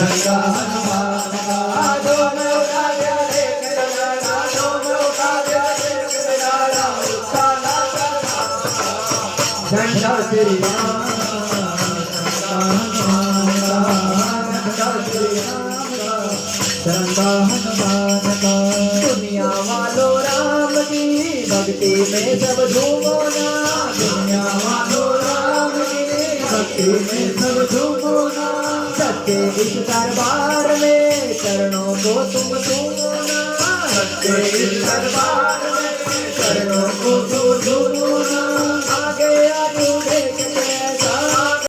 झंडा हनुमान का दोनों काव्य देख डरा दोनों काव्य देख डरा काला झंडा श्री राम झंडा श्री राम झंडा हनुमान का दुनिया वालों राम की भक्ति में सब झूमो ना दुनिया वालों राम की भक्ति में सब झूमो ना सत्य इस दरबार में चरणों को तुम चूमो ना सत्य इस दरबार में चरणों को